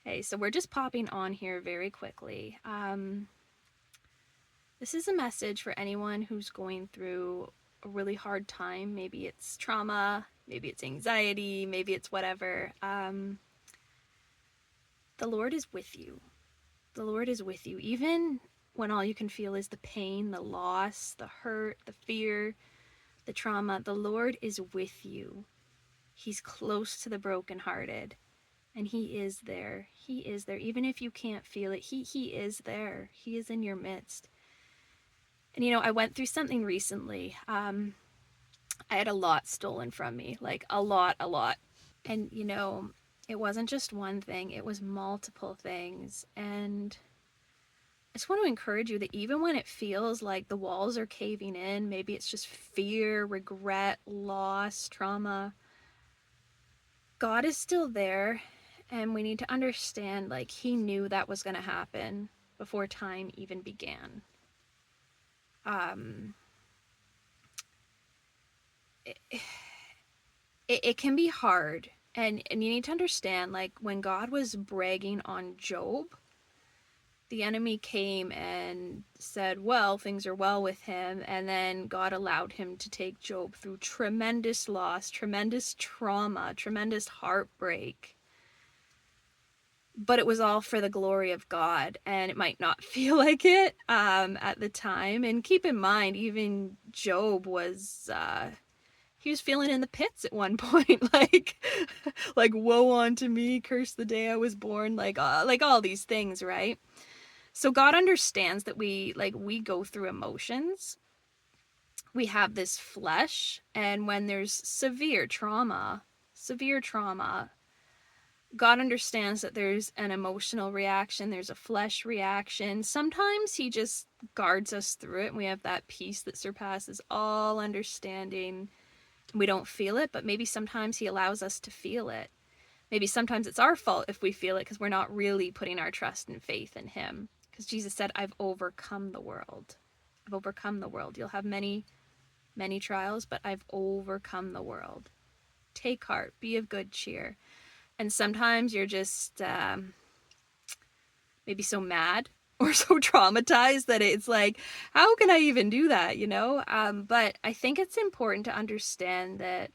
Hey, so we're just popping on here very quickly. This is a message for anyone who's going through a really hard time. Maybe it's trauma, maybe it's anxiety, maybe it's whatever. The Lord is with you. The Lord is with you. Even when all you can feel is the pain, the loss, the hurt, the fear, the trauma, the Lord is with you. He's close to the brokenhearted. And he is there. He is there. Even if you can't feel it, he is there. He is in your midst. And I went through something recently. I had a lot stolen from me, like a lot, a lot. And it wasn't just one thing, it was multiple things. And I just want to encourage you that even when it feels like the walls are caving in, maybe it's just fear, regret, loss, trauma, God is still there. And we need to understand, like, he knew that was going to happen before time even began. Um, it, it can be hard. And you need to understand, like, when God was bragging on Job, the enemy came and said, well, things are well with him. And then God allowed him to take Job through tremendous loss, tremendous trauma, tremendous heartbreak. But it was all for the glory of God, and it might not feel like it at the time. And keep in mind, even Job was he was feeling in the pits at one point, like woe unto me, curse the day I was born, like all these things, right? So God understands that we go through emotions. We have this flesh, and when there's severe trauma, God understands that there's an emotional reaction, there's a flesh reaction. Sometimes he just guards us through it, and we have that peace that surpasses all understanding. We don't feel it, but maybe sometimes he allows us to feel it. Maybe sometimes it's our fault if we feel it because we're not really putting our trust and faith in him. Because Jesus said, I've overcome the world. I've overcome the world. You'll have many, many trials, but I've overcome the world. Take heart, be of good cheer. And sometimes you're just maybe so mad or so traumatized that it's like, how can I even do that? But I think it's important to understand that,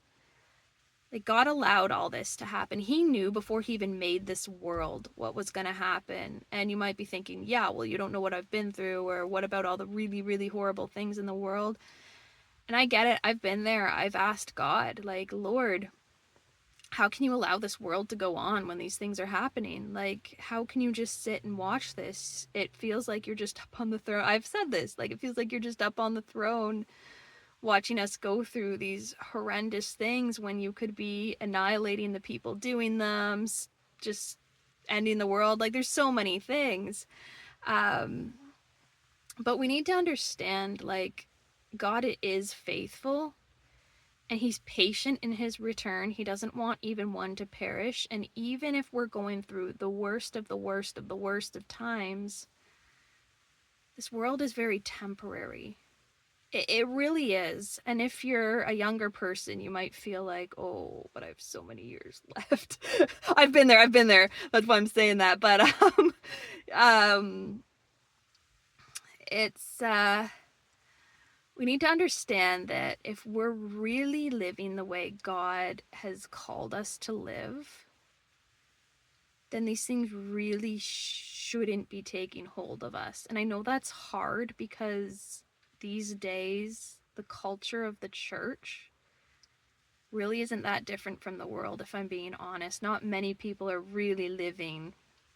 like, God allowed all this to happen. He knew before he even made this world what was going to happen. And you might be thinking, yeah, well, you don't know what I've been through, or what about all the really, really horrible things in the world? And I get it. I've been there. I've asked God, like, Lord, how can you allow this world to go on when these things are happening? Like, how can you just sit and watch this? It feels like you're just up on the throne. I've said this, like, it feels like you're just up on the throne watching us go through these horrendous things when you could be annihilating the people doing them, just ending the world. Like, there's so many things. Um, but we need to understand, like, God is faithful, and he's patient in his return. He doesn't want even one to perish. And even if we're going through the worst of the worst of the worst of times, this world is very temporary. It really is. And if you're a younger person, you might feel like, oh, but I have so many years left. I've been there. I've been there. That's why I'm saying that. But um, it's we need to understand that if we're really living the way God has called us to live, then these things really shouldn't be taking hold of us. And I know that's hard because these days, the culture of the church really isn't that different from the world, if I'm being honest. Not many people are really living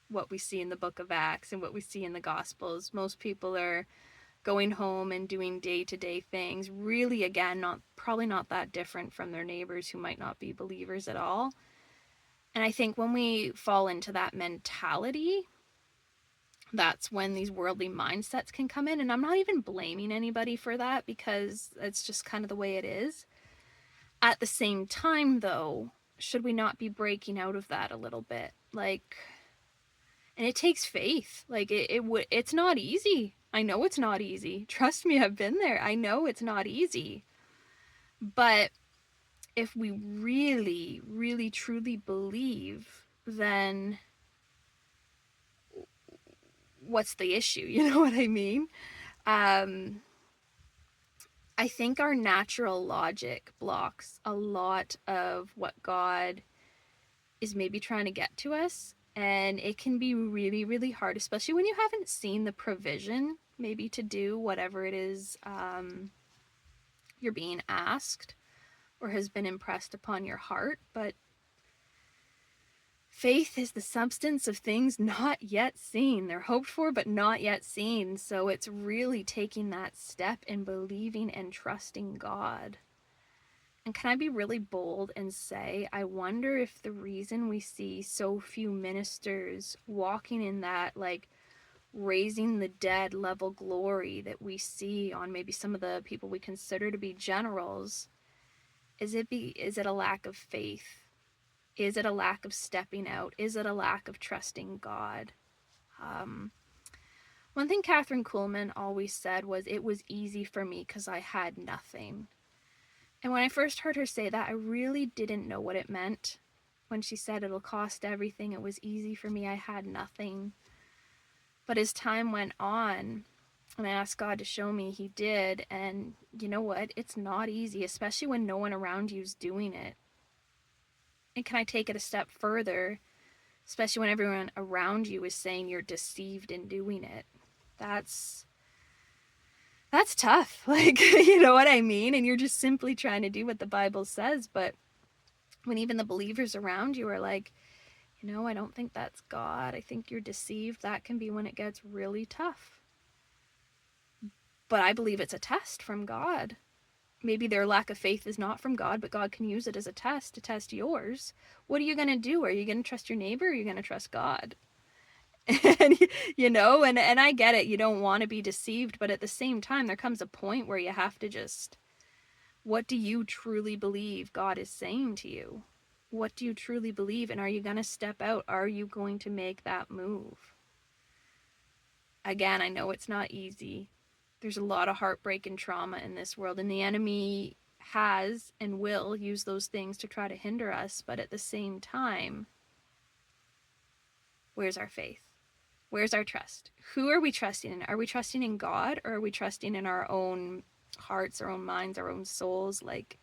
what we see in the book of Acts and what we see in the Gospels. Most people are going home and doing day-to-day things, really, again, probably not that different from their neighbors who might not be believers at all. And I think when we fall into that mentality, that's when these worldly mindsets can come in. And I'm not even blaming anybody for that, because it's just kind of the way it is. At the same time, though, should we not be breaking out of that a little bit? Like, and it takes faith. Like, it's not easy. I know it's not easy. Trust me, I've been there. I know it's not easy. But if we really, really, truly believe, then what's the issue? You know what I mean? Um, I think our natural logic blocks a lot of what God is maybe trying to get to us. And it can be really, really hard, especially when you haven't seen the provision, maybe to do whatever it is you're being asked or has been impressed upon your heart. But faith is the substance of things not yet seen. They're hoped for, but not yet seen. So it's really taking that step in believing and trusting God. And can I be really bold and say, I wonder if the reason we see so few ministers walking in that, like, raising the dead level glory that we see on maybe some of the people we consider to be generals, is it a lack of faith? Is it a lack of stepping out? Is it a lack of trusting God? Um, One thing Catherine Kuhlman always said was, it was easy for me because I had nothing. And when I first heard her say that, I really didn't know what it meant. When she said it'll cost everything, it was easy for me, I had nothing. But as time went on, and I asked God to show me, He did. And you know what? It's not easy, especially when no one around you is doing it. And can I take it a step further? Especially when everyone around you is saying you're deceived in doing it. That's tough. Like, you know what I mean? And you're just simply trying to do what the Bible says. But when even the believers around you are like, you know, I don't think that's God, I think you're deceived, that can be when it gets really tough. But I believe it's a test from God. Maybe their lack of faith is not from God, but God can use it as a test to test yours. What are you going to do? Are you going to trust your neighbor, or are you going to trust God? And you know, and I get it, you don't want to be deceived, but at the same time there comes a point where you have to just, what do you truly believe God is saying to you? What do you truly believe? And are you going to step out? Are you going to make that move? Again, I know it's not easy. There's a lot of heartbreak and trauma in this world, and the enemy has and will use those things to try to hinder us. But at the same time, where's our faith? Where's our trust? Who are we trusting in? Are we trusting in God, or are we trusting in our own hearts, our own minds, our own souls? Like,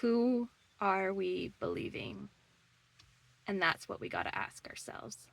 who are we believing? And that's what we got to ask ourselves.